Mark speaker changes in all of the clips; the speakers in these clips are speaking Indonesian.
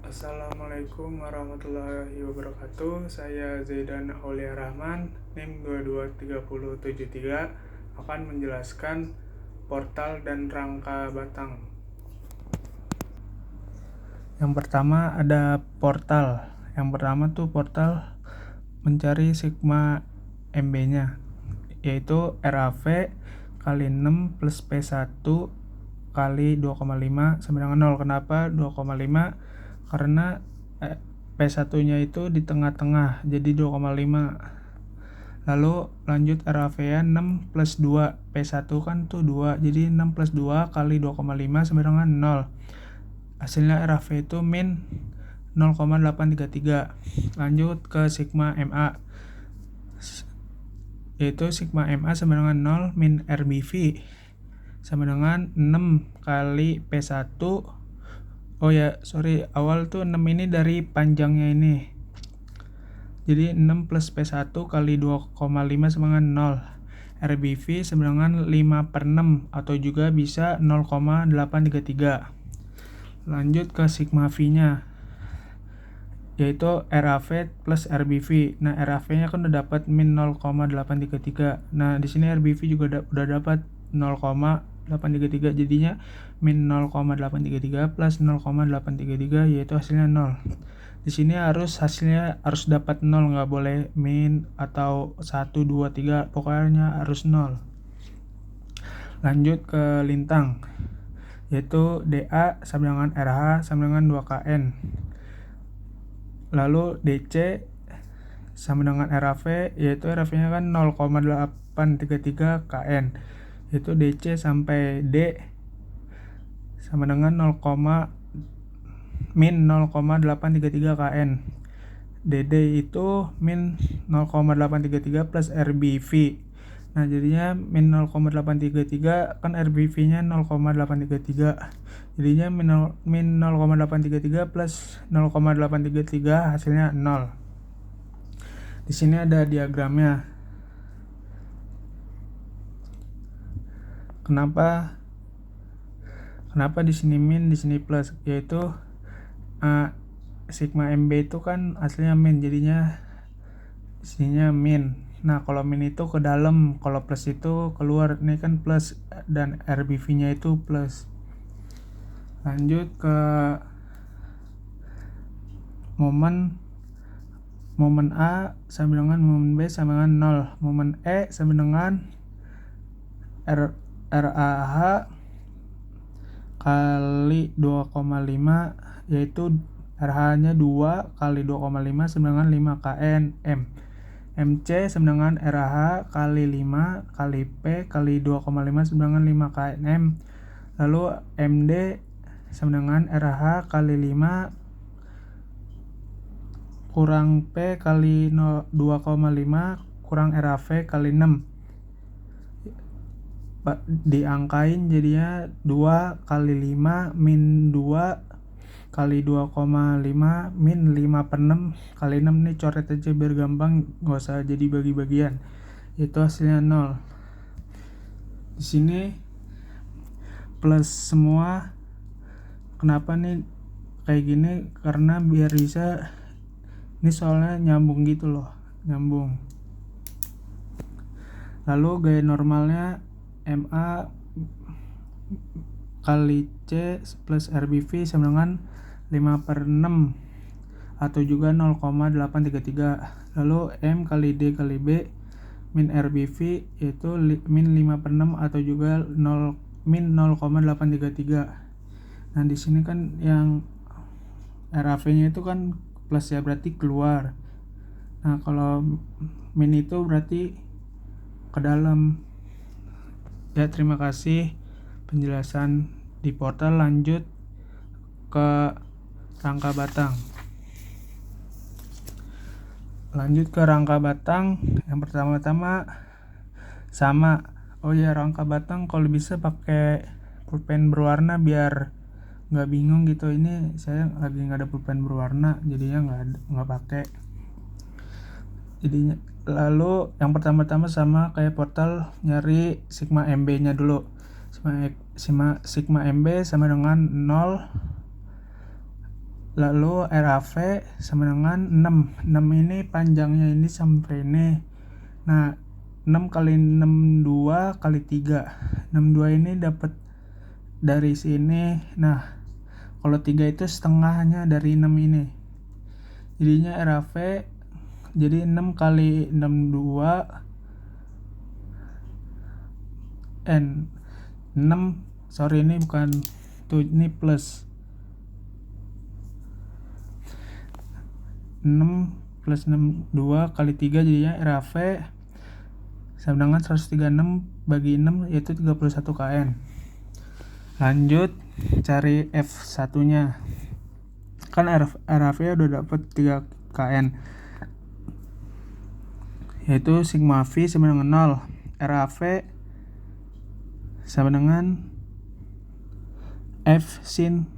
Speaker 1: Assalamualaikum warahmatullahi wabarakatuh. Saya Zaidan Aulia Rahman, NIM 223073 akan menjelaskan portal dan rangka batang. Yang pertama ada portal. Yang pertama tuh portal mencari sigma MB-nya, yaitu RAV kali 6 plus P1 kali 2,5 sama dengan 0. Kenapa 2,5? Karena P1-nya itu di tengah-tengah, jadi 2,5. Lalu lanjut RAV-nya 6 plus 2. P1 kan tuh 2, jadi 6 plus 2 kali 2,5 sama dengan 0. Hasilnya RAV itu min 0,833. Lanjut ke sigma MA, yaitu sigma MA sama dengan 0 min RBV sama dengan 6 kali P1. Awal tuh 6 ini dari panjangnya ini. Jadi 6 plus P1 kali 2,5 sama dengan 0. RBV sama dengan 5/6 atau juga bisa 0,833. Lanjut ke sigma V-nya, yaitu RAV plus RBV. Nah, RAV-nya kan udah dapat min 0,833. Nah, di sini RBV juga udah dapat 0,833, jadinya min 0,833 plus 0,833, yaitu hasilnya 0. Di sini hasilnya harus dapat 0, nggak boleh min atau 1, 2, 3, pokoknya harus 0. Lanjut ke lintang, yaitu DA sama dengan RH sama dengan 2KN. Lalu DC sama dengan RAV, yaitu RAV-nya kan 0,833 KN, yaitu DC sampai D sama dengan min 0,833 KN. DD itu min 0,833 plus RBV. Nah, jadinya min 0,833, kan RBV-nya 0,833. Jadinya min 0,833 plus 0,833, hasilnya 0. Di sini ada diagramnya. Kenapa di sini min, di sini plus? Yaitu sigma MB itu kan aslinya min, jadinya di sininya min. Nah, kalau min itu ke dalam, kalau plus itu keluar. Ini kan plus dan RBV-nya itu plus. Lanjut ke momen A sama dengan momen B sama dengan 0. Momen E sama dengan RAH kali 2,5, yaitu RH-nya 2 kali 2,5 sama dengan 5 KN M. MC sama dengan RH kali 5 kali P kali 2,5 sama dengan 5 KN M. Lalu MD sama dengan RH kali 5 kurang P kali 2,5 kurang RAV kali 6. Diangkain jadinya 2 kali 5 min 2 kali 2,5 min 5/6 kali 6. Nih coret aja biar gampang, nggak usah jadi bagi-bagian. Itu hasilnya 0. Di sini plus semua. Kenapa nih kayak gini? Karena biar bisa, ini soalnya nyambung gitu loh, nyambung. Lalu gaya normalnya MA kali C plus RBV sama dengan 5/6 atau juga 0,833. Lalu M kali D kali B min RBV yaitu min 5/6 atau juga min 0,833. Nah, di sini kan yang RAV-nya itu kan plus, ya berarti keluar. Nah, kalau min itu berarti ke dalam. Ya, terima kasih penjelasan di portal. Lanjut ke rangka batang. Yang pertama-tama sama. Rangka batang kalau bisa pakai pulpen berwarna biar nggak bingung gitu. Ini saya lagi nggak ada pulpen berwarna, jadinya nggak pakai. Jadinya lalu yang pertama-tama sama kayak portal, nyari sigma MB-nya dulu. Sigma MB sama dengan 0 Lalu RAV sama dengan 6 ini panjangnya ini sampai ini. Nah 6 kali 62 kali 3, 62 ini dapat dari sini. Nah kalau 3 itu setengahnya dari 6 ini, jadinya RAV jadi 6 kali 62 ini bukan tuh, ini plus 6 plus 62 kali 3, jadinya RAV sama dengan 136 bagi 6 yaitu 31 kN. Lanjut cari F1 nya, kan RAV udah dapat 3 kN, yaitu sigma V sama dengan 0. RAV sama dengan F sin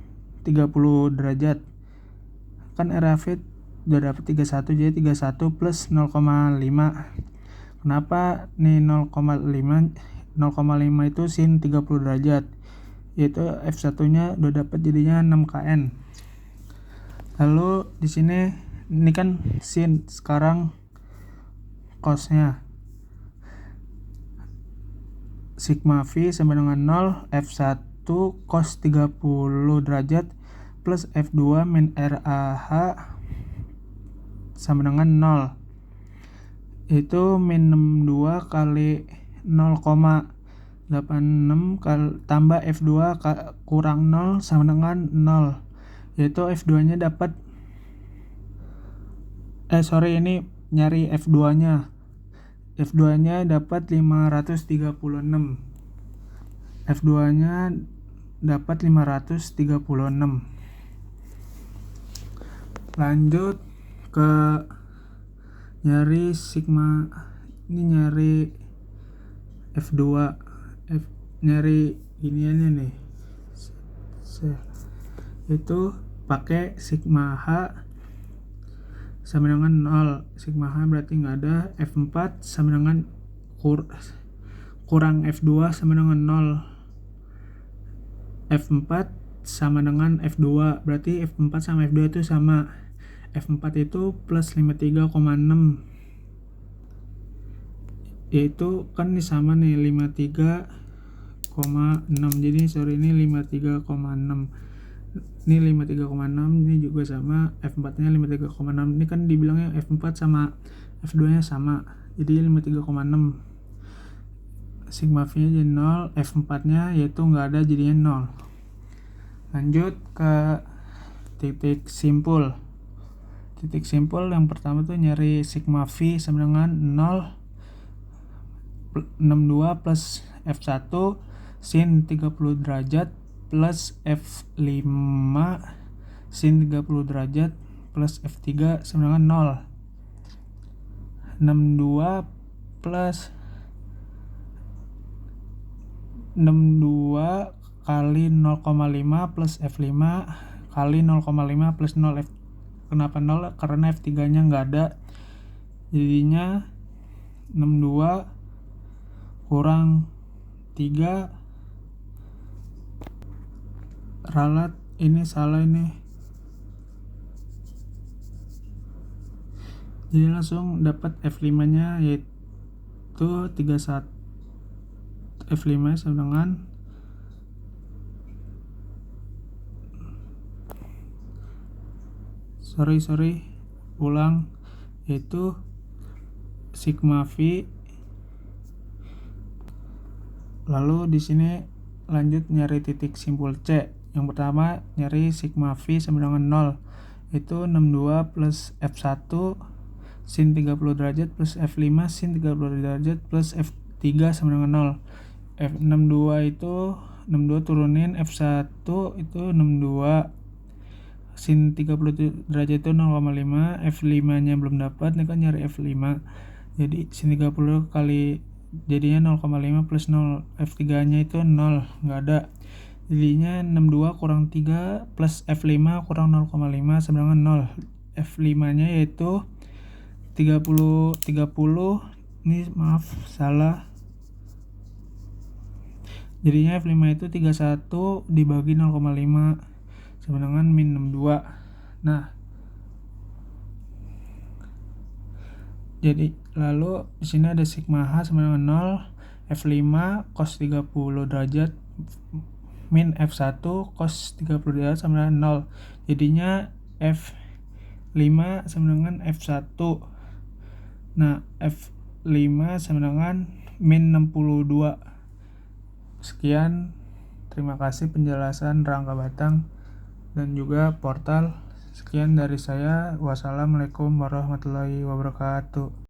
Speaker 1: 30 derajat, kan RAV udah dapat 31, jadi 31 plus 0,5. Kenapa nih 0,5 itu sin 30 derajat, yaitu F1 nya udah dapat, jadinya 6 kN. Lalu di sini ini kan sin, sekarang cosnya sigma V sama dengan 0, F1 cos 30 derajat plus F2 min RAH sama dengan 0, itu min 62 kali 0,86 kali tambah F2 kurang 0 sama dengan 0, yaitu F2 nya dapat ini nyari F2 nya dapat 536. F2 nya dapat 536. Lanjut ke nyari sigma, ini nyari F2, nyari iniannya nih, itu pakai sigma H sama dengan 0. Sigma H berarti nggak ada. F4 sama dengan kurang F2 sama dengan 0. F4 sama dengan F2, berarti F4 sama F2 itu sama. F4 itu plus 53,6, yaitu kan ini sama nih 53,6, jadi ini 53,6, ini 53,6, ini juga sama. F4 nya 53,6, ini kan dibilangnya F4 sama F2 nya sama, jadi 53,6. Sigma V nya jadi 0, F4 nya yaitu nggak ada, jadinya 0. Lanjut ke titik simpul. Titik simpul yang pertama tuh nyari sigma V sama dengan 0, 62 plus F1 sin 30 derajat plus F5 sin 30 derajat plus F3 sama dengan 0. 62 plus 62 kali 0,5 plus F5 kali 0,5 plus 0. Kenapa 0? Karena F3 nya nggak ada, jadinya 62 kurang 3, ralat ini salah ini, jadi langsung dapat F5 nya yaitu 31. F5 nya sama dengan ulang, yaitu sigma V. Lalu di sini lanjut nyari titik simpul C. Yang pertama nyari sigma V sama dengan 0, itu 62 plus F1 sin 30 derajat plus F5 sin 30 derajat plus F3 sama dengan 0. F62 itu 62 turunin, F1 itu 62 sin 30 derajat itu 0,5, F5 nya belum dapat, ini kan nyari F5, jadi sin 30 kali jadinya 0,5 plus 0, F3 nya itu 0, nggak ada, jadinya 62 kurang 3 plus F5 kurang 0,5 sama dengan 0. F5 nya yaitu 30, ini maaf salah, jadinya F5 itu 31 dibagi 0,5 sama dengan min 62. Nah, jadi lalu di sini ada sigma H sama dengan 0, F5 cos 30 derajat min F1 cos 30 derajat sama dengan 0. Jadinya F5 sama dengan F1. Nah, F5 sama dengan min 62. Sekian, terima kasih penjelasan rangka batang dan juga portal. Sekian dari saya. Wassalamualaikum warahmatullahi wabarakatuh.